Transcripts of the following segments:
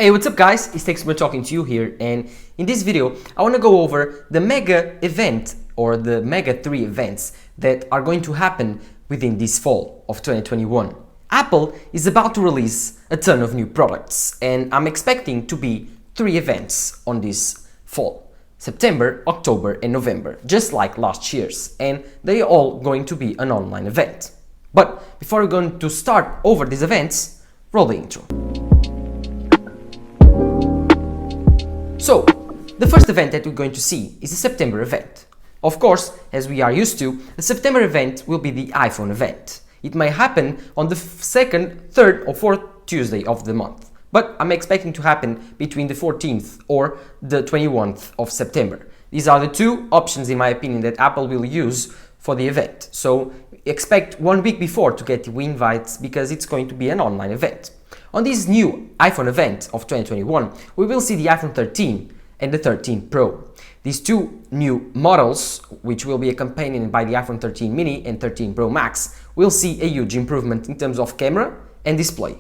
Hey, what's up guys? It's Tex talking to you here, and in this video I want to go over the mega event or the mega 3 events that are going to happen within this fall of 2021. Apple is about to release a ton of new products, and I'm expecting to be 3 events on this fall: September, October and November, just like last year's, and they are all going to be an online event. But before we're going to start over these events, roll the intro. So, the first event that we're going to see is the September event. Of course, as we are used to, the September event will be the iPhone event. It may happen on the 2nd, 3rd or 4th Tuesday of the month, but I'm expecting to happen between the 14th or the 21st of September. These are the 2 options, in my opinion, that Apple will use for the event. So expect 1 week before to get the invites, because it's going to be an online event. On this new iPhone event of 2021, we will see the iPhone 13 and the 13 Pro. These 2 new models, which will be accompanied by the iPhone 13 Mini and 13 Pro Max, will see a huge improvement in terms of camera and display.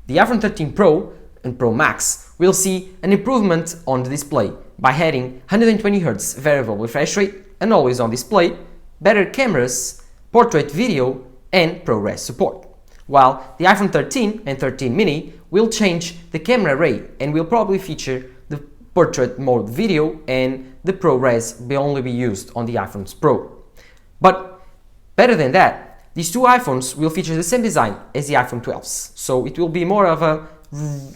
The iPhone 13 Pro and Pro Max will see an improvement on the display by adding 120Hz variable refresh rate, an always-on display, better cameras, portrait video and ProRes support. While the iPhone 13 and 13 Mini will change the camera array and will probably feature the portrait mode video, and the ProRes will only be used on the iPhones Pro. But better than that, these 2 iPhones will feature the same design as the iPhone 12s, so it will be more of a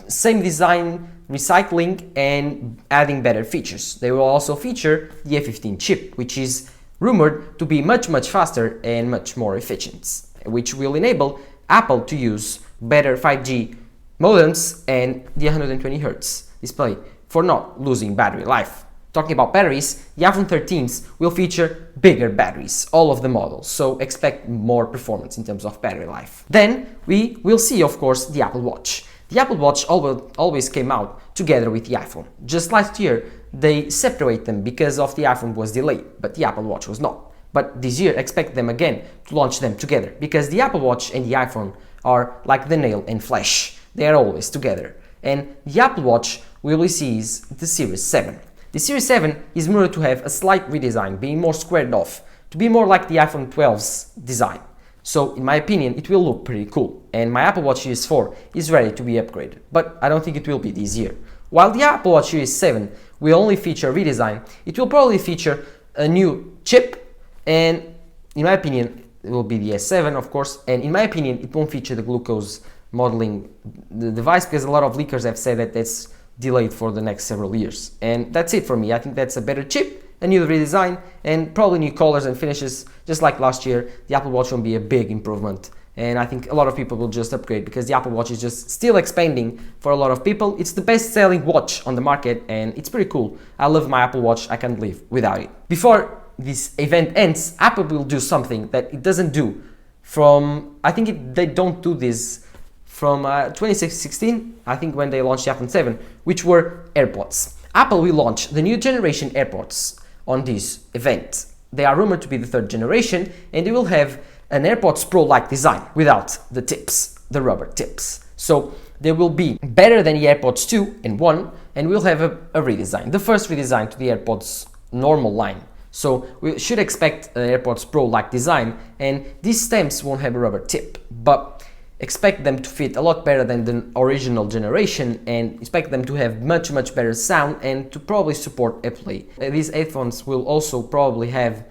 same design, recycling and adding better features. They will also feature the A15 chip, which is rumored to be much faster and much more efficient, which will enable Apple to use better 5G modems and the 120Hz display for not losing battery life. Talking about batteries, the iPhone 13s will feature bigger batteries, all of the models, so expect more performance in terms of battery life. Then we will see, of course, the Apple Watch. The Apple Watch always came out together with the iPhone. Just last year they separate them because of the iPhone was delayed, but the Apple Watch was not. But this year expect them again to launch them together, because the Apple Watch and the iPhone are like the nail and flesh. They are always together. And the Apple Watch we will see is the Series 7. The Series 7 is rumored to have a slight redesign, being more squared off, to be more like the iPhone 12's design. So in my opinion it will look pretty cool, and my Apple Watch Series 4 is ready to be upgraded, but I don't think it will be this year. While the Apple Watch Series 7 will only feature redesign, it will probably feature a new chip, and in my opinion it will be the S7, of course, and in my opinion it won't feature the glucose modeling the device, because a lot of leakers have said that that's delayed for the next several years. And that's it for me. I think that's a better chip, a new redesign and probably new colors and finishes. Just like last year, the Apple Watch will be a big improvement, and I think a lot of people will just upgrade, because the Apple Watch is just still expanding for a lot of people. It's the best selling watch on the market and it's pretty cool. I love my Apple Watch, I can't live without it. Before this event ends, Apple will do something that it doesn't do from, they don't do this from 2016, I think, when they launched the iPhone 7, which were AirPods. Apple will launch the new generation AirPods on this event. They are rumored to be the 3rd generation, and they will have an AirPods Pro-like design without the tips, the rubber tips. So they will be better than the AirPods 2 and 1, and we'll have a redesign, the first redesign to the AirPods normal line. So we should expect an AirPods Pro-like design, and these stems won't have a rubber tip, but expect them to fit a lot better than the original generation, and expect them to have much better sound and to probably support AirPlay. These headphones will also probably have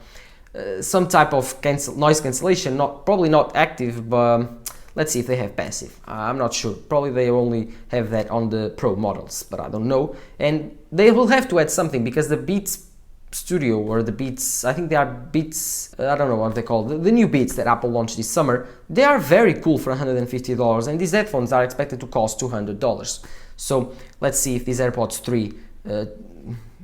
some type of noise cancellation, probably not active, but let's see if they have passive. I'm not sure. Probably they only have that on the Pro models, but I don't know. And they will have to add something, because the Beats Studio, or the Beats, I think they are Beats, I don't know what they call the new Beats that Apple launched this summer. They are very cool for $150, and these headphones are expected to cost $200. So let's see if these AirPods 3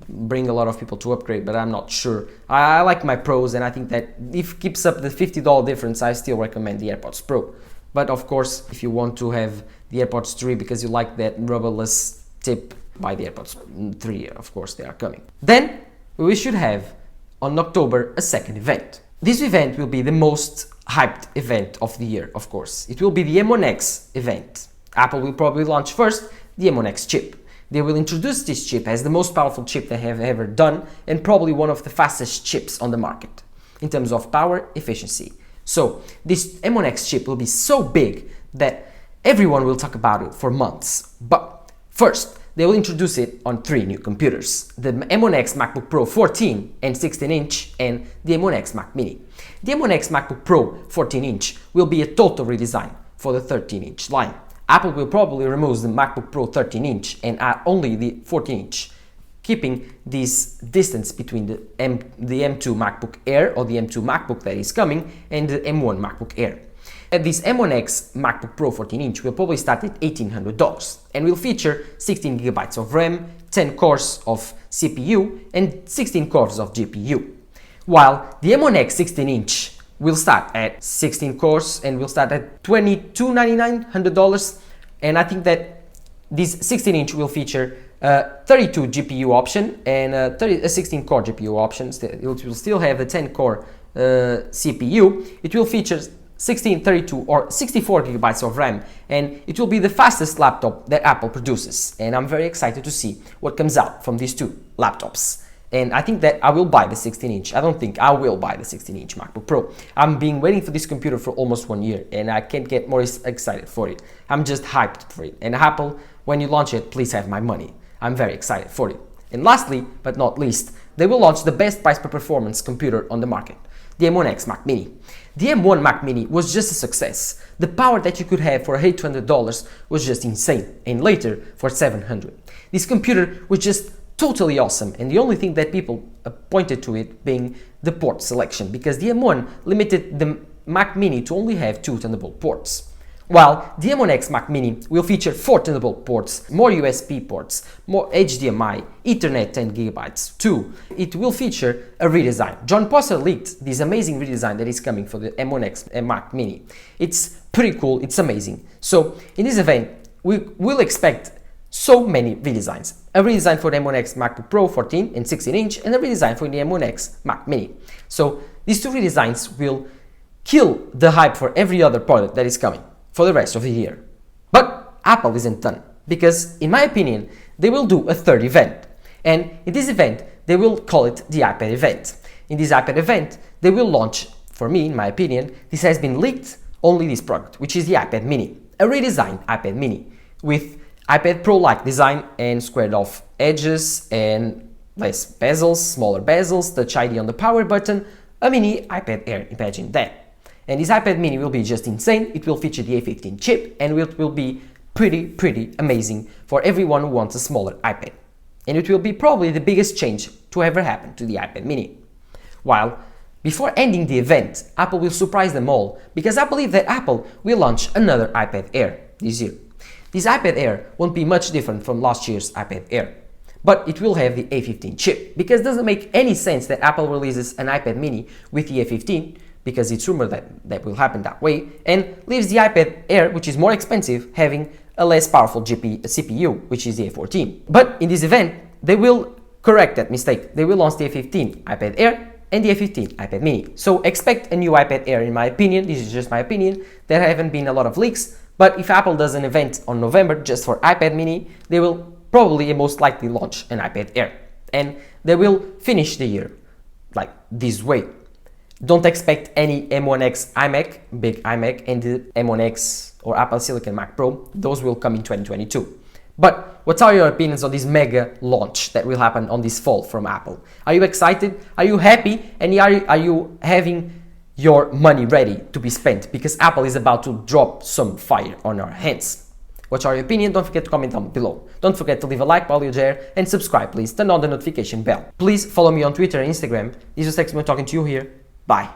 bring a lot of people to upgrade, but I'm not sure. I like my Pros, and I think that if it keeps up the $50 difference, I still recommend the AirPods Pro. But of course, if you want to have the AirPods 3 because you like that rubberless tip, buy the AirPods 3, of course they are coming. Then we should have on October a 2nd event. This event will be the most hyped event of the year, of course. It will be the M1X event. Apple will probably launch first the M1X chip. They will introduce this chip as the most powerful chip they have ever done and probably one of the fastest chips on the market in terms of power efficiency. So this M1X chip will be so big that everyone will talk about it for months. But first, they will introduce it on 3 new computers: the M1X MacBook Pro 14 and 16-inch and the M1X Mac Mini. The M1X MacBook Pro 14-inch will be a total redesign for the 13-inch line. Apple will probably remove the MacBook Pro 13-inch and add only the 14-inch, keeping this distance between the M2 MacBook Air or the M2 MacBook that is coming and the M1 MacBook Air. This M1X MacBook Pro 14-inch will probably start at $1,800 and will feature 16GB of RAM, 10 cores of CPU and 16 cores of GPU. While the M1X 16-inch will start at 16 cores and will start at $2,299, and I think that this 16-inch will feature 32 GPU option and 16 core GPU options. It will still have the 10 core CPU. It will feature 16, 32 or 64 gigabytes of RAM, and it will be the fastest laptop that Apple produces, and I'm very excited to see what comes out from these 2 laptops. And I think that I will buy the 16-inch. I don't think I will buy the 16-inch MacBook Pro. I'm been waiting for this computer for almost 1 year and I can't get more excited for it. I'm just hyped for it. And Apple, when you launch it, please have my money. I'm very excited for it. And lastly, but not least, they will launch the best price per performance computer on the market, the M1X Mac Mini. The M1 Mac Mini was just a success. The power that you could have for $800 was just insane, and later for $700. This computer was just totally awesome, and the only thing that people pointed to it being the port selection, because the M1 limited the Mac Mini to only have 2 Thunderbolt ports. While the M1X Mac Mini will feature 4 Thunderbolt ports, more USB ports, more HDMI, Ethernet 10GB too. It will feature a redesign. John Prosser leaked this amazing redesign that is coming for the M1X Mac Mini. It's pretty cool, it's amazing. So in this event, we will expect so many redesigns. A redesign for the M1X MacBook Pro 14 and 16-inch and a redesign for the M1X Mac Mini. So these 2 redesigns will kill the hype for every other product that is coming for the rest of the year. But Apple isn't done, because in my opinion they will do a 3rd event, and in this event they will call it the iPad event. In this iPad event they will launch, for me in my opinion, this has been leaked, only this product, which is the iPad Mini, a redesigned iPad Mini with iPad Pro-like design and squared off edges and less bezels, smaller bezels, Touch ID on the power button, a mini iPad Air, imagine that. And this iPad Mini will be just insane. It will feature the A15 chip and it will be pretty amazing for everyone who wants a smaller iPad. And it will be probably the biggest change to ever happen to the iPad Mini. While before ending the event, Apple will surprise them all, because I believe that Apple will launch another iPad Air this year. This iPad Air won't be much different from last year's iPad Air, but it will have the A15 chip, because it doesn't make any sense that Apple releases an iPad Mini with the A15, because it's rumored that will happen that way, and leaves the iPad Air, which is more expensive, having a less powerful CPU, which is the A14. But in this event, they will correct that mistake. They will launch the A15 iPad Air and the A15 iPad Mini. So expect a new iPad Air, in my opinion. This is just my opinion. There haven't been a lot of leaks, but if Apple does an event on November just for iPad Mini, they will probably and most likely launch an iPad Air. And they will finish the year like this way. Don't expect any M1X iMac, big iMac, and the M1X or Apple Silicon Mac Pro. Those will come in 2022. But what are your opinions on this mega launch that will happen on this fall from Apple? Are you excited? Are you happy? And are you having your money ready to be spent? Because Apple is about to drop some fire on our hands. What's your opinion? Don't forget to comment down below. Don't forget to leave a like while you're there and subscribe, please. Turn on the notification bell. Please follow me on Twitter and Instagram. This is Textman talking to you here. Bye.